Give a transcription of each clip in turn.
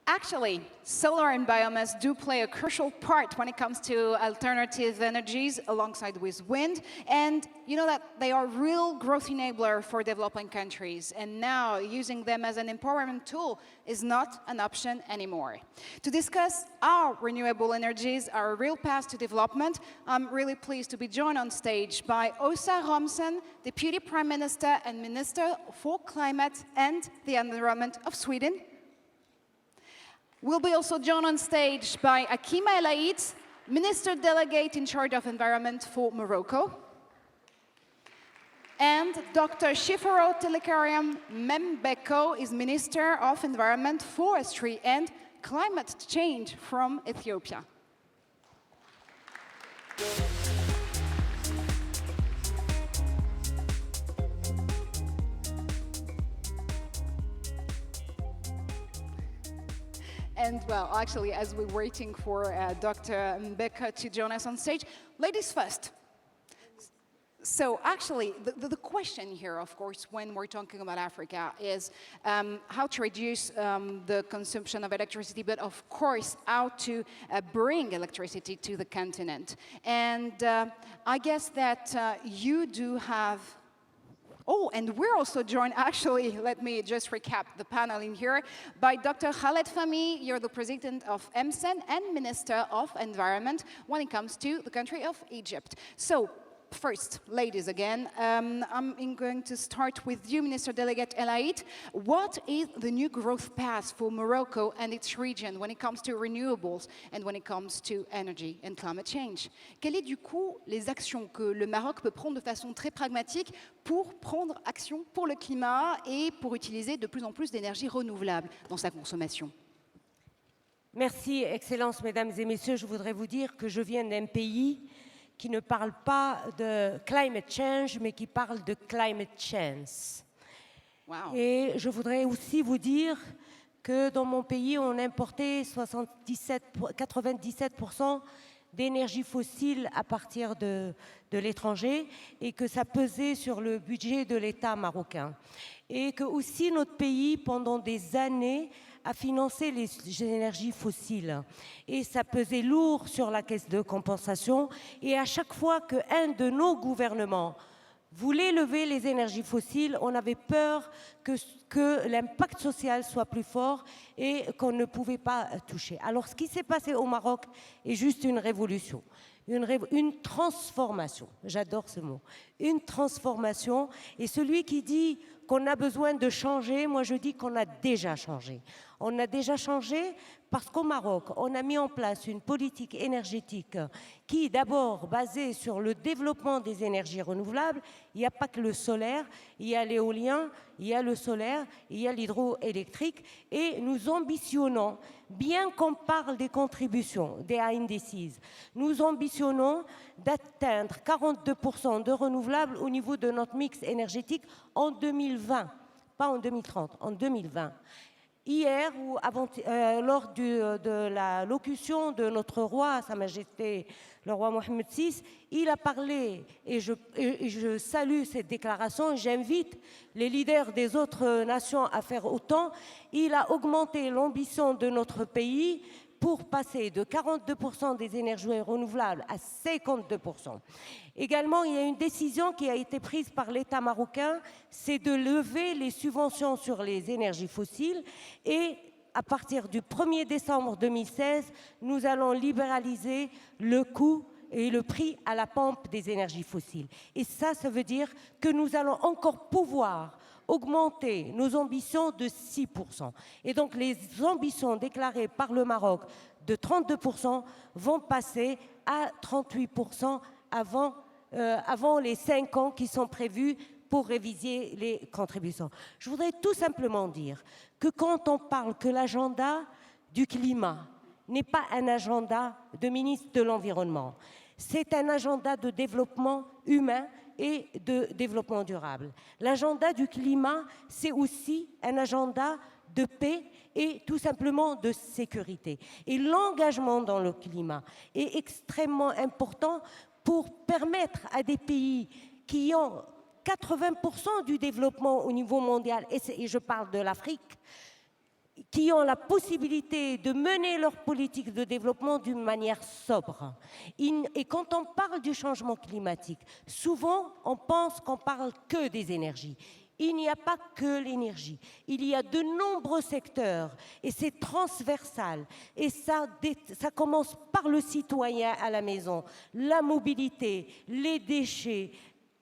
Actually, solar and biomass do play a crucial part when it comes to alternative energies alongside with wind. And you know that they are real growth enabler for developing countries. And now using them as an empowerment tool is not an option anymore. To discuss how renewable energies are a real path to development, I'm really pleased to be joined on stage by Åsa Romson, Deputy Prime Minister and Minister for Climate and the Environment of Sweden. We'll be also joined on stage by Hakima El Haite, Minister Delegate in charge of Environment for Morocco, and Dr. Shiferaw Teklemariam Membecho is Minister of Environment, Forestry and Climate Change from Ethiopia. And well, actually, as we're waiting for Dr. Membecho to join us on stage, ladies first. So actually, the question here, of course, when we're talking about Africa is how to reduce the consumption of electricity, but of course, how to bring electricity to the continent. And I guess that you do have. Oh, and we're also joined, actually, let me just recap the panel in here, by Dr. Khaled Fahmy. You're the president of EMSEN and Minister of Environment when it comes to the country of Egypt. So, first, ladies again, I'm going to start with you, Minister Delegate El Haite. What is the new growth path for Morocco and its region when it comes to renewables and when it comes to energy and climate change? Quelles sont du coup les actions que le Maroc peut prendre de façon très pragmatique pour prendre action pour le climat et pour utiliser de plus en plus d'énergie renouvelable dans sa consommation? Merci, Excellences, Mesdames et Messieurs. Je voudrais vous dire que je viens d'un pays qui ne parle pas de climate change, mais qui parle de climate chance. Wow. Et je voudrais aussi vous dire que dans mon pays, on importait 97% d'énergie fossile à partir de l'étranger et que ça pesait sur le budget de l'État marocain. Et que aussi notre pays, pendant des années, a financé les énergies fossiles. Et ça pesait lourd sur la caisse de compensation. Et à chaque fois qu'un de nos gouvernements voulait lever les énergies fossiles, on avait peur que l'impact social soit plus fort et qu'on ne pouvait pas toucher. Alors ce qui s'est passé au Maroc est juste une révolution. Une transformation, j'adore ce mot, une transformation. Et celui qui dit qu'on a besoin de changer, moi je dis qu'on a déjà changé. On a déjà changé parce qu'au Maroc, on a mis en place une politique énergétique qui, d'abord, basée sur le développement des énergies renouvelables. Il n'y a pas que le solaire, il y a l'éolien, il y a le solaire, il y a l'hydroélectrique. Et nous ambitionnons, bien qu'on parle des contributions, des indices, nous ambitionnons d'atteindre 42% de renouvelables au niveau de notre mix énergétique en 2020, pas en 2030, en 2020. Hier, ou lors de la locution de notre roi, Sa Majesté le roi Mohamed VI, il a parlé, et je salue cette déclaration, j'invite les leaders des autres nations à faire autant. Il a augmenté l'ambition de notre pays pour passer de 42% des énergies renouvelables à 52%. Également, il y a une décision qui a été prise par l'État marocain, c'est de lever les subventions sur les énergies fossiles et à partir du 1er décembre 2016, nous allons libéraliser le coût et le prix à la pompe des énergies fossiles. Et ça veut dire que nous allons encore pouvoir augmenter nos ambitions de 6%. Et donc les ambitions déclarées par le Maroc de 32% vont passer à 38% avant les 5 ans qui sont prévus pour réviser les contributions. Je voudrais tout simplement dire que quand on parle que l'agenda du climat n'est pas un agenda de ministre de l'Environnement, c'est un agenda de développement humain et de développement durable. L'agenda du climat, c'est aussi un agenda de paix et tout simplement de sécurité. Et l'engagement dans le climat est extrêmement important pour permettre à des pays qui ont 80% du développement au niveau mondial, et je parle de l'Afrique, qui ont la possibilité de mener leur politique de développement d'une manière sobre. Et quand on parle du changement climatique, souvent on pense qu'on parle que des énergies. Il n'y a pas que l'énergie. Il y a de nombreux secteurs et c'est transversal. Et ça commence par le citoyen à la maison, la mobilité, les déchets,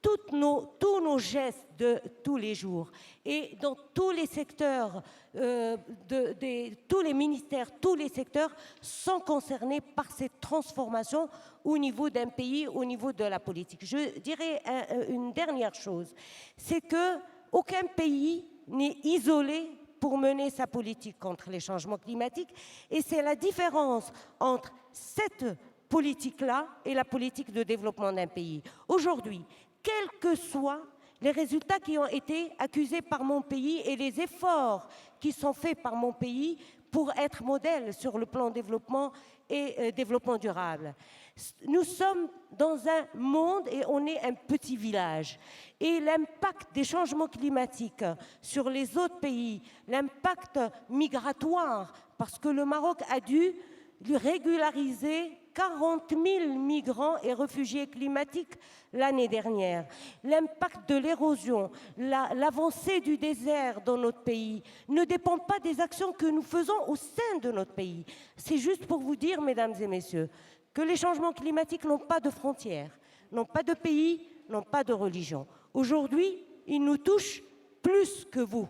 tous nos gestes de tous les jours. Et dans tous les secteurs, tous les ministères, tous les secteurs sont concernés par cette transformation au niveau d'un pays, au niveau de la politique. Je dirais une dernière chose, c'est qu'aucun pays n'est isolé pour mener sa politique contre les changements climatiques. Et c'est la différence entre cette politique-là et la politique de développement d'un pays. Aujourd'hui, quels que soient les résultats qui ont été accusés par mon pays et les efforts qui sont faits par mon pays pour être modèle sur le plan développement et développement durable. Nous sommes dans un monde et on est un petit village. Et l'impact des changements climatiques sur les autres pays, l'impact migratoire, parce que le Maroc a dû régulariser 40 000 migrants et réfugiés climatiques l'année dernière. L'impact de l'érosion, l'avancée du désert dans notre pays ne dépend pas des actions que nous faisons au sein de notre pays. C'est juste pour vous dire, mesdames et messieurs, que les changements climatiques n'ont pas de frontières, n'ont pas de pays, n'ont pas de religion. Aujourd'hui, ils nous touchent plus que vous.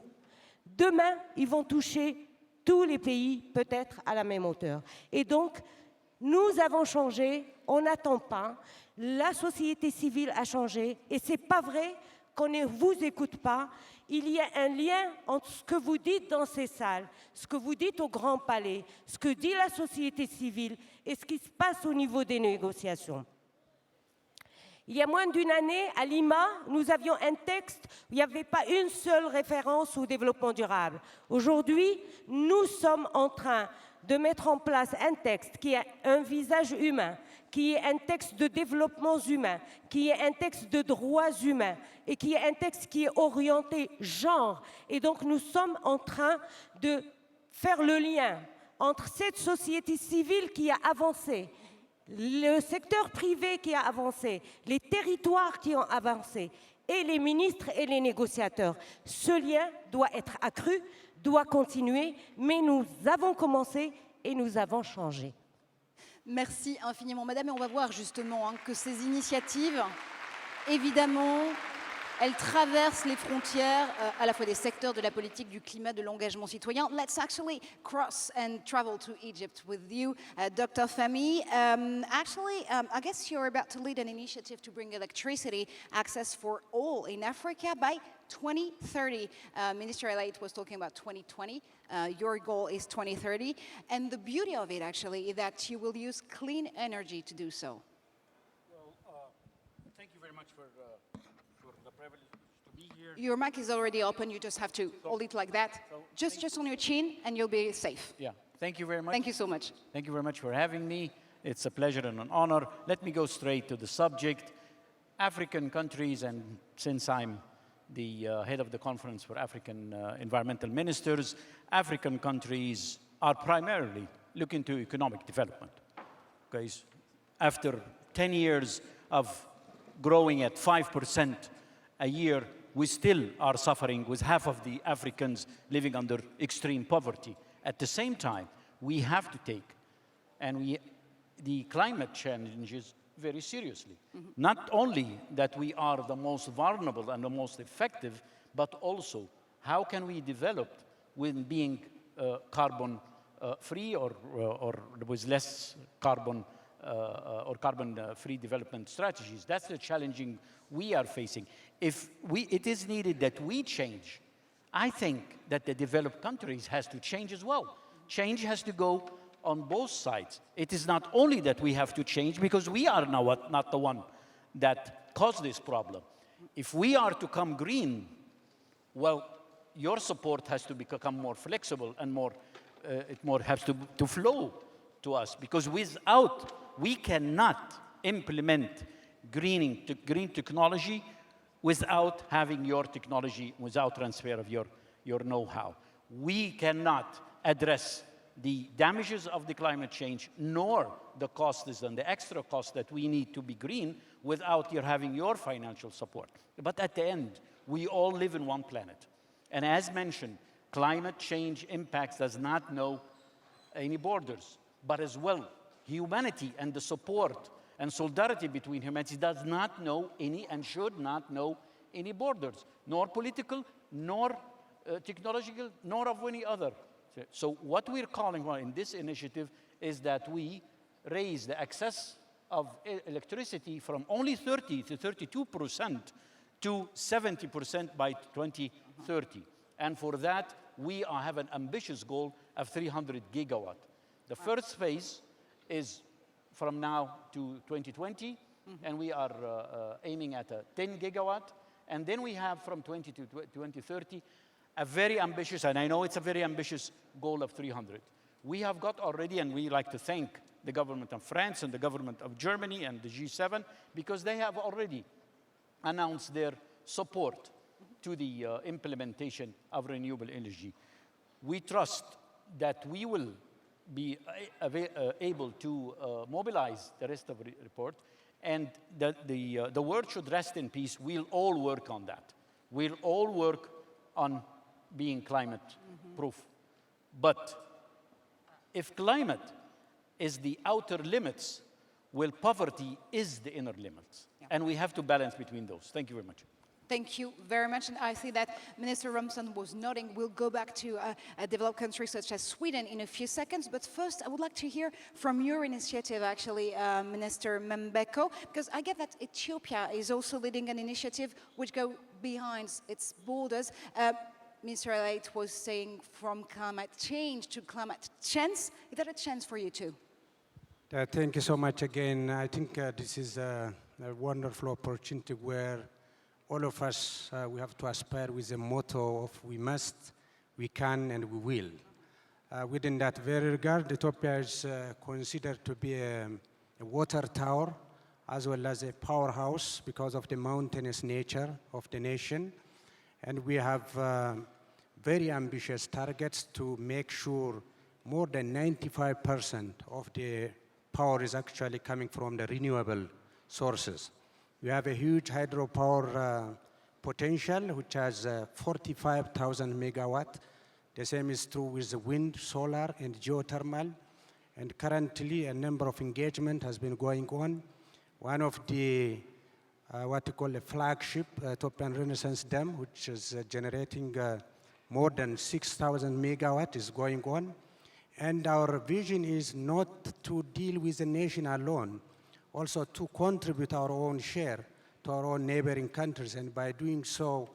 Demain, ils vont toucher tous les pays, peut-être à la même hauteur. Et donc, nous avons changé, on n'attend pas, la société civile a changé, et ce n'est pas vrai qu'on ne vous écoute pas. Il y a un lien entre ce que vous dites dans ces salles, ce que vous dites au Grand Palais, ce que dit la société civile et ce qui se passe au niveau des négociations. Il y a moins d'une année, à Lima, nous avions un texte où il n'y avait pas une seule référence au développement durable. Aujourd'hui, nous sommes en train de mettre en place un texte qui a un visage humain, qui est un texte de développement humain, qui est un texte de droits humains et qui est un texte qui est orienté genre. Et donc nous sommes en train de faire le lien entre cette société civile qui a avancé, le secteur privé qui a avancé, les territoires qui ont avancé et les ministres et les négociateurs. Ce lien doit être accru, doit continuer, mais nous avons commencé et nous avons changé. Merci infiniment, madame. Et on va voir justement que ces initiatives, évidemment, elles traversent les frontières à la fois des secteurs de la politique, du climat, de l'engagement citoyen. Let's actually cross and travel to Egypt with you, Dr. Fahmy. I guess you're about to lead an initiative to bring electricity access for all in Africa by 2030. Minister El Haite was talking about 2020. Your goal is 2030. And the beauty of it, actually, is that you will use clean energy to do so. Well, thank you very much for the privilege to be here. Your mic is already open. You just have to hold it like that. Just on your chin, and you'll be safe. Yeah, thank you very much. Thank you so much. Thank you very much for having me. It's a pleasure and an honor. Let me go straight to the subject. African countries, and since I'm the head of the Conference for African Environmental Ministers, African countries are primarily looking to economic development. Okay? After 10 years of growing at 5% a year, we still are suffering with half of the Africans living under extreme poverty. At the same time, we have to take the climate challenges very seriously. Not only that we are the most vulnerable and the most effective, but also how can we develop with being carbon free or with less carbon or carbon-free development strategies. That's the challenging we are facing. It is needed that we change. I think that the developed countries has to change as well. Change has to go on both sides. It is not only that we have to change, because we are now not the one that caused this problem. If we are to come green, well, your support has to become more flexible and it has to flow to us, because we cannot implement green technology without having your technology, without transfer of your know-how. We cannot address the damages of the climate change, nor the costs and the extra costs that we need to be green without your having your financial support. But at the end, we all live in one planet. And as mentioned, climate change impacts does not know any borders, but as well, humanity and the support and solidarity between humanity does not know any and should not know any borders, nor political, nor technological, nor of any other. So what we're calling for in this initiative is that we raise the access of electricity from only 30 to 32% to 70% by 2030. And for that, we have an ambitious goal of 300 gigawatt. The first phase is from now to 2020, and we are aiming at a 10 gigawatt. And then we have from 20 to 2030, a very ambitious, and I know it's a very ambitious goal of 300. We have got already, and we like to thank the government of France and the government of Germany and the G7, because they have already announced their support to the implementation of renewable energy. We trust that we will be able to mobilize the rest of the report, and that the world should rest in peace. We'll all work on that. We'll all work on being climate proof. But if climate is the outer limits, well, poverty is the inner limits. Yeah. And we have to balance between those. Thank you very much. Thank you very much. And I see that Minister Romson was nodding. We'll go back to developed countries such as Sweden in a few seconds. But first, I would like to hear from your initiative, actually, Minister Membecho, because I get that Ethiopia is also leading an initiative which goes behind its borders. Mr. El Haite was saying from climate change to climate chance. Is that a chance for you too? Thank you so much again. I think this is a wonderful opportunity where all of us, we have to aspire with the motto of we must, we can, and we will. Within that very regard, Ethiopia is considered to be a water tower as well as a powerhouse because of the mountainous nature of the nation. And we have very ambitious targets to make sure more than 95% of the power is actually coming from the renewable sources. We have a huge hydropower potential, which has 45,000 megawatt. The same is true with the wind, solar, and geothermal. And currently, a number of engagement has been going on. One of the what we call a flagship Ethiopian Renaissance Dam, which is generating more than 6,000 megawatt is going on. And our vision is not to deal with the nation alone, also to contribute our own share to our own neighboring countries. And by doing so,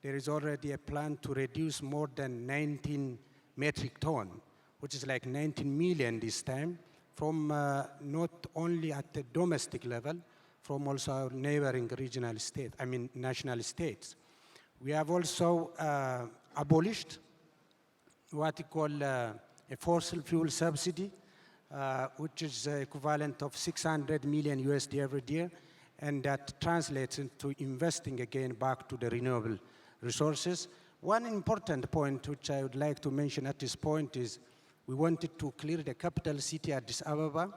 there is already a plan to reduce more than 19 metric ton, which is like 19 million this time, from not only at the domestic level, from also our neighboring regional state, national states. We have also abolished what we call a fossil fuel subsidy, which is equivalent of 600 million USD every year, and that translates into investing again back to the renewable resources. One important point which I would like to mention at this point is we wanted to clear the capital city Addis Ababa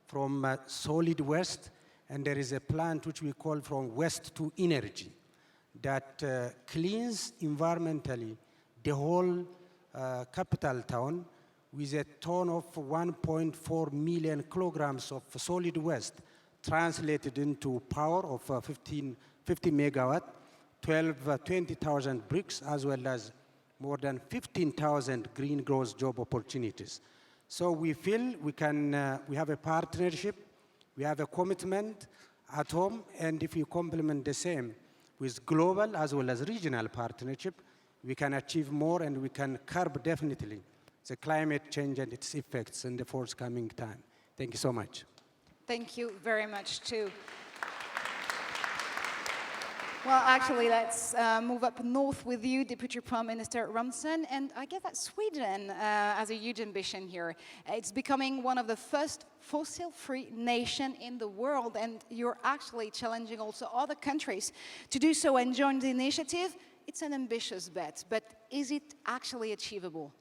from solid waste, and there is a plant which we call from waste to energy that cleans environmentally the whole capital town with a ton of 1.4 million kilograms of solid waste translated into power of 50 megawatt, 20,000 bricks, as well as more than 15,000 green growth job opportunities. So we feel we have a partnership, we have a commitment at home, and if you complement the same with global as well as regional partnership, we can achieve more and we can curb definitely the climate change and its effects in the forthcoming time. Thank you so much. Thank you very much, too. Well, actually, let's move up north with you, Deputy Prime Minister Romson. And I guess that Sweden has a huge ambition here. It's becoming one of the first fossil-free nation in the world, and you're actually challenging also other countries to do so and join the initiative. It's an ambitious bet, but is it actually achievable?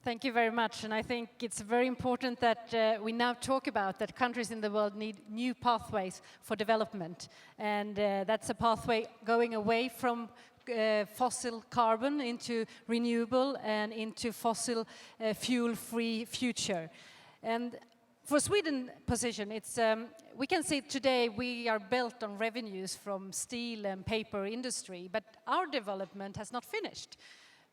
Thank you very much, and I think it's very important that we now talk about that countries in the world need new pathways for development, and that's a pathway going away from fossil carbon into renewable and into fossil fuel-free future. And for Sweden's position, it's, we can see today we are built on revenues from steel and paper industry, but our development has not finished.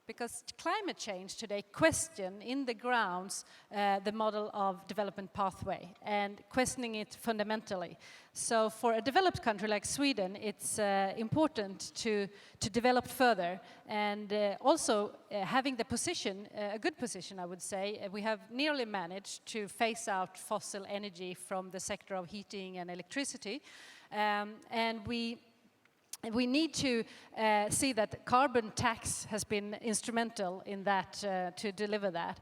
Because climate change today question in the grounds the model of development pathway and questioning it fundamentally. So for a developed country like Sweden, it's important to develop further and also having the position, a good position I would say, we have nearly managed to phase out fossil energy from the sector of heating and electricity, and we need to see that carbon tax has been instrumental in that, to deliver that.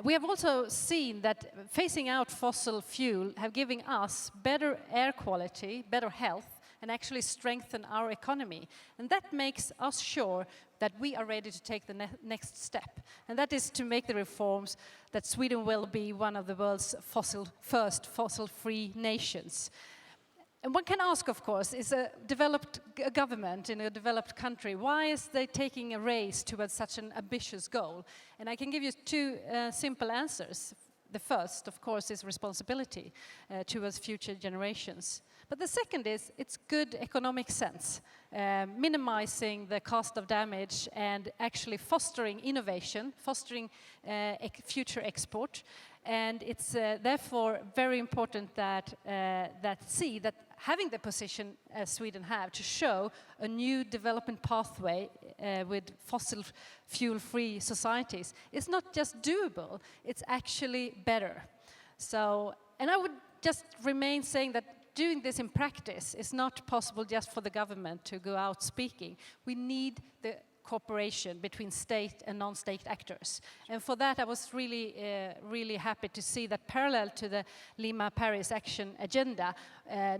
We have also seen that phasing out fossil fuel have given us better air quality, better health, and actually strengthen our economy. And that makes us sure that we are ready to take the next step. And that is to make the reforms that Sweden will be one of the world's first fossil-free nations. And one can ask, of course, is a developed government in a developed country, why is they taking a race towards such an ambitious goal? And I can give you two simple answers. The first, of course, is responsibility towards future generations. But the second is, it's good economic sense, minimizing the cost of damage and actually fostering innovation, fostering future export. And it's therefore very important that that having the position as Sweden have to show a new development pathway with fossil fuel-free societies is not just doable, it's actually better. So, and I would just remain saying that doing this in practice is not possible just for the government to go out speaking. We need the cooperation between state and non-state actors. And for that, I was really happy to see that parallel to the Lima-Paris action agenda,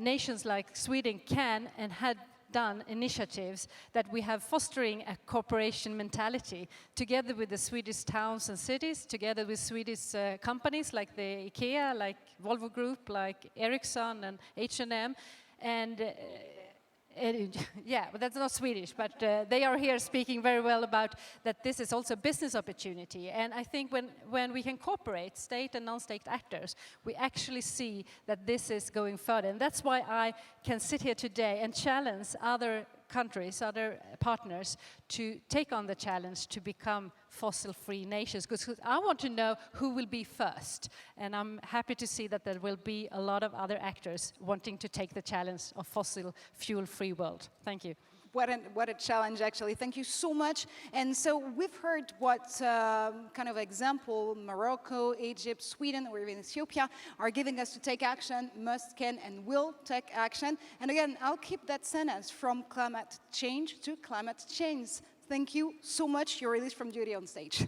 nations like Sweden can and had done initiatives that we have fostering a cooperation mentality together with the Swedish towns and cities, together with Swedish companies like the IKEA, like Volvo Group, like Ericsson and H&M, and yeah, but that's not Swedish, but they are here speaking very well about that this is also a business opportunity. And I think when we can cooperate, state and non-state actors, we actually see that this is going further. And that's why I can sit here today and challenge other countries, other partners, to take on the challenge to become fossil-free nations, because I want to know who will be first. And I'm happy to see that there will be a lot of other actors wanting to take the challenge of fossil fuel-free world. Thank you. What a challenge, actually. Thank you so much. And so we've heard what kind of example Morocco, Egypt, Sweden, or even Ethiopia are giving us to take action, must, can, and will take action. And again, I'll keep that sentence from climate change to climate change. Thank you so much. You're released from duty on stage.